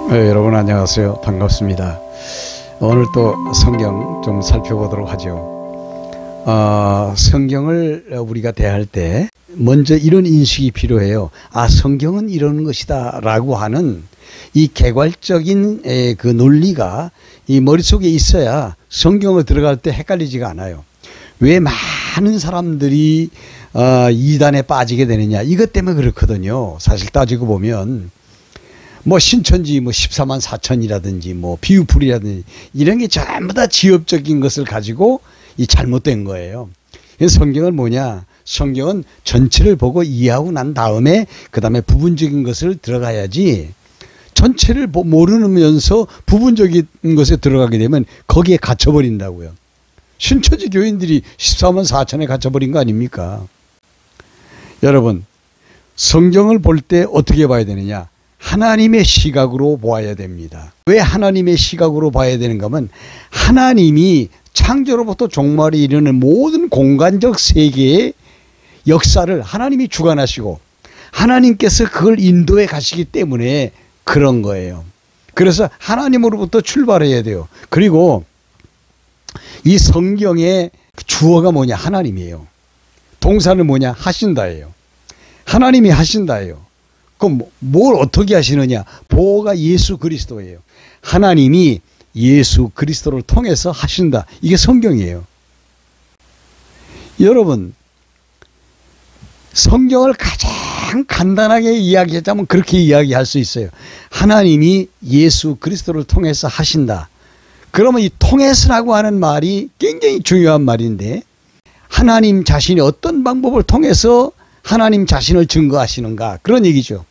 네, 여러분 안녕하세요. 반갑습니다. 오늘 또 성경 좀 살펴보도록 하죠. 성경을 우리가 대할 때 먼저 이런 인식이 필요해요. 성경은 이런 것이다 라고 하는 이 개괄적인 그 논리가 이 머릿속에 있어야 성경을 들어갈 때 헷갈리지가 않아요. 왜 많은 사람들이 이단에 빠지게 되느냐, 이것 때문에 그렇거든요. 사실 따지고 보면 뭐 신천지 14만 4천이라든지 비유풀이라든지 이런 게 전부 다 지엽적인 것을 가지고 이 잘못된 거예요. 성경은 뭐냐? 성경은 전체를 보고 이해하고 난 다음에 그 다음에 부분적인 것을 들어가야지, 전체를 모르면서 부분적인 것에 들어가게 되면 거기에 갇혀버린다고요. 신천지 교인들이 14만 4천에 갇혀버린 거 아닙니까? 여러분, 성경을 볼 때 어떻게 봐야 되느냐? 하나님의 시각으로 보아야 됩니다. 왜 하나님의 시각으로 봐야 되는가 하면, 하나님이 창조로부터 종말에 이르는 모든 공간적 세계의 역사를 하나님이 주관하시고 하나님께서 그걸 인도해 가시기 때문에 그런 거예요. 그래서 하나님으로부터 출발해야 돼요. 그리고 이 성경의 주어가 뭐냐? 하나님이에요. 동사는 뭐냐? 하신다예요. 하나님이 하신다예요. 그럼 뭘 어떻게 하시느냐? 보호가 예수 그리스도예요. 하나님이 예수 그리스도를 통해서 하신다. 이게 성경이에요. 여러분, 성경을 가장 간단하게 이야기하자면 그렇게 이야기할 수 있어요. 하나님이 예수 그리스도를 통해서 하신다. 그러면 이 통해서라고 하는 말이 굉장히 중요한 말인데, 하나님 자신이 어떤 방법을 통해서 하나님 자신을 증거하시는가, 그런 얘기죠.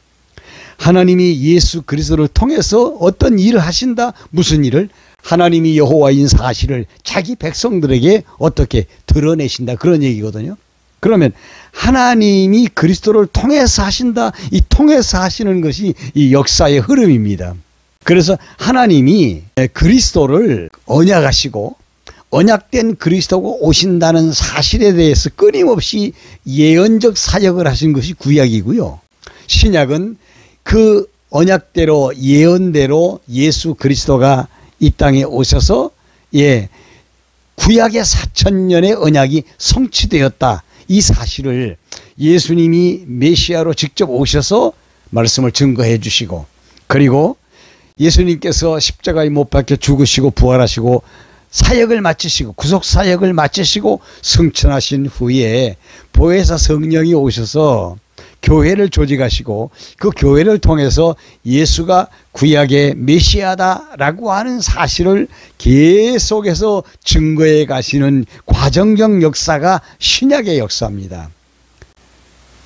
하나님이 예수 그리스도를 통해서 어떤 일을 하신다. 무슨 일을? 하나님이 여호와인 사실을 자기 백성들에게 어떻게 드러내신다, 그런 얘기거든요. 그러면 하나님이 그리스도를 통해서 하신다. 이 통해서 하시는 것이 이 역사의 흐름입니다. 그래서 하나님이 그리스도를 언약하시고 언약된 그리스도가 오신다는 사실에 대해서 끊임없이 예언적 사역을 하신 것이 구약이고요. 신약은 그 언약대로 예언대로 예수 그리스도가 이 땅에 오셔서 구약의 4,000년의 언약이 성취되었다. 이 사실을 예수님이 메시아로 직접 오셔서 말씀을 증거해 주시고, 그리고 예수님께서 십자가에 못 박혀 죽으시고 부활하시고 사역을 마치시고 구속 사역을 마치시고 승천하신 후에 보혜사 성령이 오셔서 교회를 조직하시고 그 교회를 통해서 예수가 구약의 메시아다라고 하는 사실을 계속해서 증거해 가시는 과정적 역사가 신약의 역사입니다.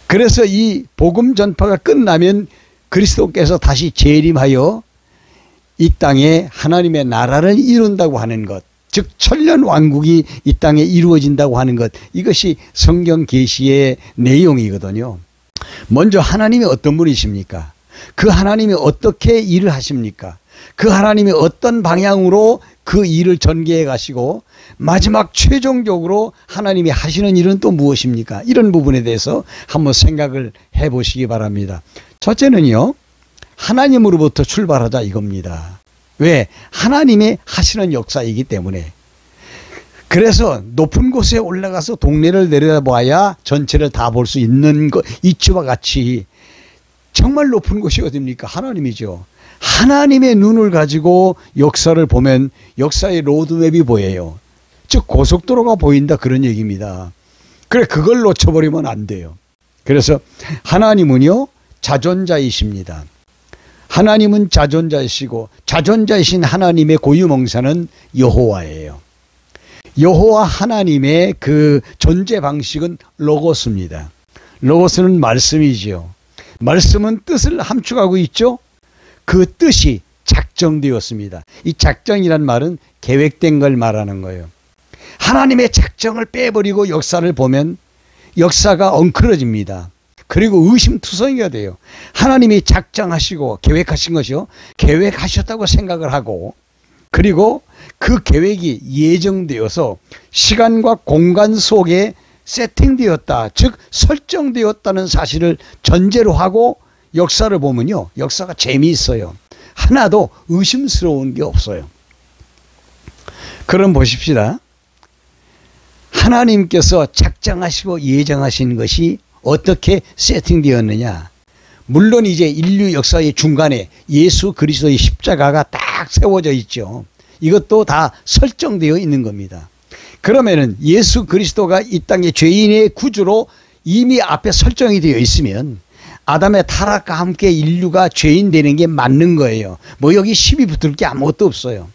그래서 이 복음 전파가 끝나면 그리스도께서 다시 재림하여 이 땅에 하나님의 나라를 이룬다고 하는 것, 즉 천년 왕국이 이 땅에 이루어진다고 하는 것, 이것이 성경 계시의 내용이거든요. 먼저 하나님이 어떤 분이십니까? 그 하나님이 어떻게 일을 하십니까? 그 하나님이 어떤 방향으로 그 일을 전개해 가시고 마지막 최종적으로 하나님이 하시는 일은 또 무엇입니까? 이런 부분에 대해서 한번 생각을 해 보시기 바랍니다. 첫째는요, 하나님으로부터 출발하자 이겁니다. 왜? 하나님의 하시는 역사이기 때문에. 그래서 높은 곳에 올라가서 동네를 내려봐야 전체를 다 볼 수 있는 것, 이치와 같이 정말 높은 곳이 어딥니까? 하나님이죠. 하나님의 눈을 가지고 역사를 보면 역사의 로드맵이 보여요. 즉 고속도로가 보인다, 그런 얘기입니다. 그래, 그걸 놓쳐버리면 안 돼요. 그래서 하나님은요, 자존자이십니다. 하나님은 자존자이시고 자존자이신 하나님의 고유명사는 여호와예요. 여호와 하나님의 그 존재 방식은 로고스입니다. 로고스는 말씀이지요. 말씀은 뜻을 함축하고 있죠. 그 뜻이 작정되었습니다. 이 작정이란 말은 계획된 걸 말하는 거예요. 하나님의 작정을 빼버리고 역사를 보면 역사가 엉클어집니다. 그리고 의심투성이가 돼요. 하나님이 작정하시고 계획하신 것이요, 계획하셨다고 생각을 하고, 그리고 그 계획이 예정되어서 시간과 공간 속에 세팅되었다, 즉 설정되었다는 사실을 전제로 하고 역사를 보면요, 역사가 재미있어요. 하나도 의심스러운 게 없어요. 그럼 보십시다. 하나님께서 작정하시고 예정하신 것이 어떻게 세팅되었느냐. 물론 이제 인류 역사의 중간에 예수 그리스도의 십자가가 딱 세워져 있죠. 이것도 다 설정되어 있는 겁니다. 그러면은 예수 그리스도가 이 땅의 죄인의 구주로 이미 앞에 설정이 되어 있으면 아담의 타락과 함께 인류가 죄인 되는 게 맞는 거예요. 뭐 여기 시비 붙을 게 아무것도 없어요.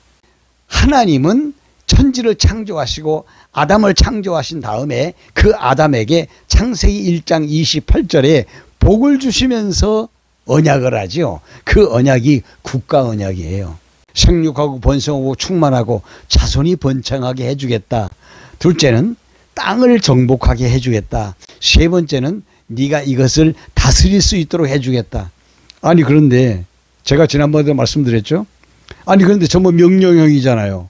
하나님은 천지를 창조하시고 아담을 창조하신 다음에 그 아담에게 창세기 1장 28절에 복을 주시면서 언약을 하죠. 그 언약이 국가 언약이에요. 생육하고 번성하고 충만하고 자손이 번창하게 해주겠다. 둘째는 땅을 정복하게 해주겠다. 세 번째는 네가 이것을 다스릴 수 있도록 해주겠다. 아니 그런데 제가 지난번에도 말씀드렸죠. 아니 그런데 전부 명령형이잖아요.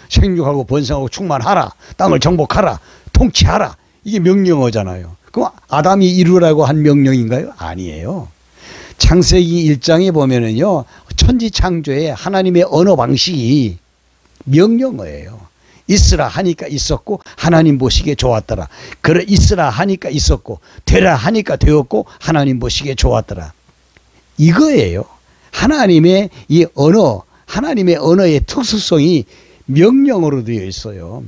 생육하고 번성하고 충만하라. 땅을 정복하라. 통치하라. 이게 명령어잖아요. 그럼 아담이 이루라고 한 명령인가요? 아니에요. 창세기 1장에 보면은요, 천지 창조에 하나님의 언어 방식이 명령어예요. 있으라 하니까 있었고 하나님 보시기에 좋았더라. 그래 있으라 하니까 있었고 되라 하니까 되었고 하나님 보시기에 좋았더라. 이거예요. 하나님의 이 언어, 하나님의 언어의 특수성이 명령어로 되어 있어요.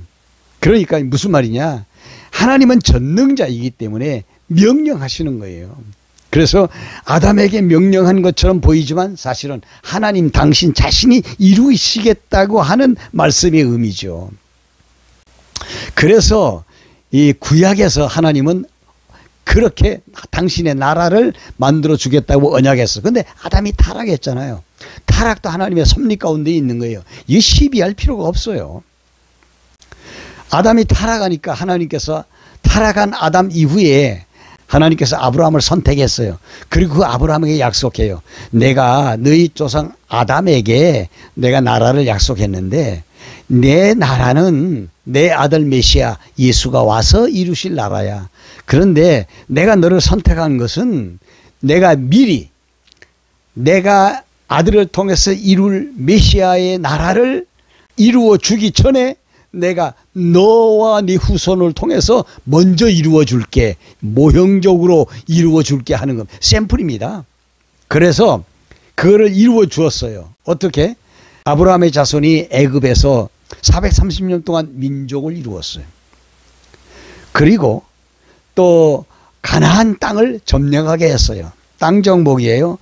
그러니까 무슨 말이냐? 하나님은 전능자이기 때문에 명령하시는 거예요. 그래서 아담에게 명령한 것처럼 보이지만 사실은 하나님 당신 자신이 이루시겠다고 하는 말씀의 의미죠. 그래서 이 구약에서 하나님은 그렇게 당신의 나라를 만들어 주겠다고 언약했어. 근데 아담이 타락했잖아요. 타락도 하나님의 섭리 가운데 있는 거예요. 이게 시비할 필요가 없어요. 아담이 타락하니까 하나님께서 타락한 아담 이후에 하나님께서 아브라함을 선택했어요. 그리고 그 아브라함에게 약속해요. 내가 너희 조상 아담에게 내가 나라를 약속했는데 내 나라는 내 아들 메시아 예수가 와서 이루실 나라야. 그런데 내가 너를 선택한 것은 내가 미리 내가 아들을 통해서 이룰 메시아의 나라를 이루어 주기 전에 내가 너와 네 후손을 통해서 먼저 이루어 줄게. 모형적으로 이루어 줄게 하는 것. 샘플입니다. 그래서 그거를 이루어 주었어요. 어떻게? 아브라함의 자손이 애굽에서 430년 동안 민족을 이루었어요. 그리고 또 가나안 땅을 점령하게 했어요. 땅 정복이에요.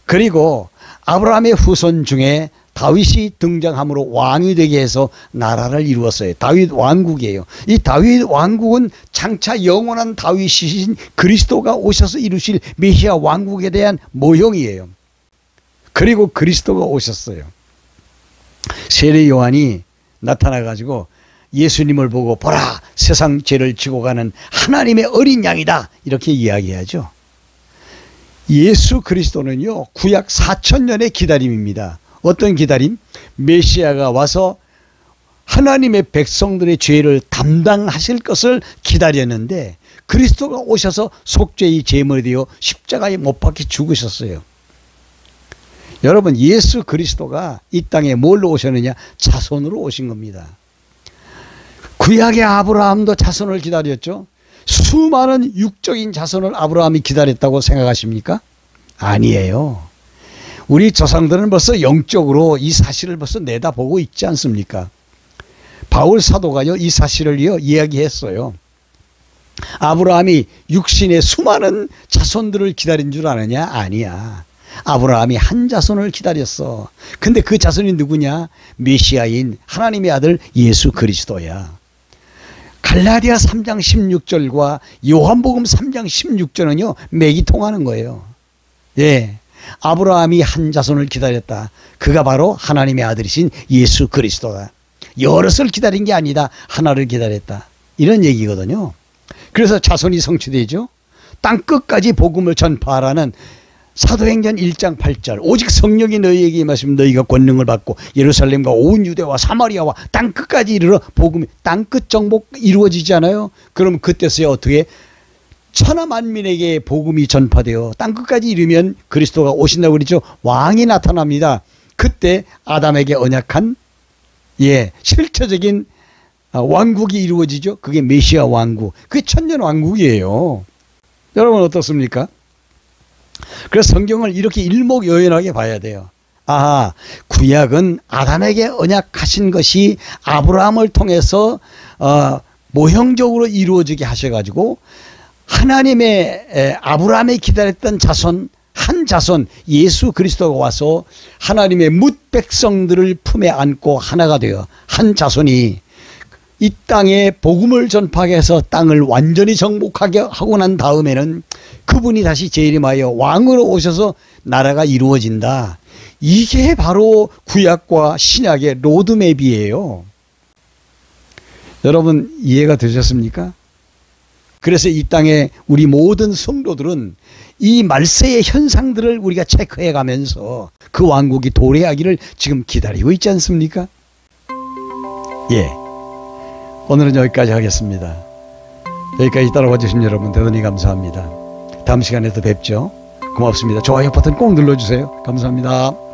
그리고 아브라함의 후손 중에 다윗이 등장함으로 왕이 되게 해서 나라를 이루었어요. 다윗 왕국이에요. 이 다윗 왕국은 장차 영원한 다윗이신 그리스도가 오셔서 이루실 메시아 왕국에 대한 모형이에요. 그리고 그리스도가 오셨어요. 세례 요한이 나타나가지고 예수님을 보고 보라 세상 죄를 지고 가는 하나님의 어린 양이다 이렇게 이야기하죠. 예수 그리스도는요 구약 4000년의 기다림입니다. 어떤 기다림? 메시아가 와서 하나님의 백성들의 죄를 담당하실 것을 기다렸는데 그리스도가 오셔서 속죄의 제물이 되어 십자가에 못 박혀 죽으셨어요. 여러분 예수 그리스도가 이 땅에 뭘로 오셨느냐? 자손으로 오신 겁니다. 구약의 아브라함도 자손을 기다렸죠. 수많은 육적인 자손을 아브라함이 기다렸다고 생각하십니까? 아니에요. 우리 조상들은 벌써 영적으로 이 사실을 벌써 내다보고 있지 않습니까? 바울 사도가요 이 사실을요 이야기했어요. 아브라함이 육신의 수많은 자손들을 기다린 줄 아느냐? 아니야. 아브라함이 한 자손을 기다렸어. 근데 그 자손이 누구냐? 메시아인 하나님의 아들 예수 그리스도야. 갈라디아 3장 16절과 요한복음 3장 16절은요 맥이 통하는 거예요. 예, 아브라함이 한 자손을 기다렸다. 그가 바로 하나님의 아들이신 예수 그리스도다. 여럿을 기다린 게 아니다. 하나를 기다렸다. 이런 얘기거든요. 그래서 자손이 성취되죠. 땅 끝까지 복음을 전파하라는 사도행전 1장 8절 오직 성령이 너희에게 임하시면 너희가 권능을 받고 예루살렘과 온 유대와 사마리아와 땅 끝까지 이르러 복음이 땅끝 정복 이루어지지 않아요? 그럼 그때서야 어떻게 천하 만민에게 복음이 전파되어 땅끝까지 이르면 그리스도가 오신다고 그랬죠. 왕이 나타납니다. 그때 아담에게 언약한 실체적인 왕국이 이루어지죠. 그게 메시아 왕국. 그게 천년 왕국이에요. 여러분 어떻습니까? 그래서 성경을 이렇게 일목요연하게 봐야 돼요. 구약은 아담에게 언약하신 것이 아브라함을 통해서 모형적으로 이루어지게 하셔가지고 하나님의 아브라함이 기다렸던 자손, 한 자손 예수 그리스도가 와서 하나님의 뭇 백성들을 품에 안고 하나가 되어 한 자손이 이 땅에 복음을 전파하게 해서 땅을 완전히 정복하게 하고 난 다음에는 그분이 다시 재림하여 왕으로 오셔서 나라가 이루어진다. 이게 바로 구약과 신약의 로드맵이에요. 여러분 이해가 되셨습니까? 그래서 이 땅에 우리 모든 성도들은 이 말세의 현상들을 우리가 체크해 가면서 그 왕국이 도래하기를 지금 기다리고 있지 않습니까? 오늘은 여기까지 하겠습니다. 여기까지 따라와 주신 여러분 대단히 감사합니다. 다음 시간에 또 뵙죠. 고맙습니다. 좋아요 버튼 꼭 눌러주세요. 감사합니다.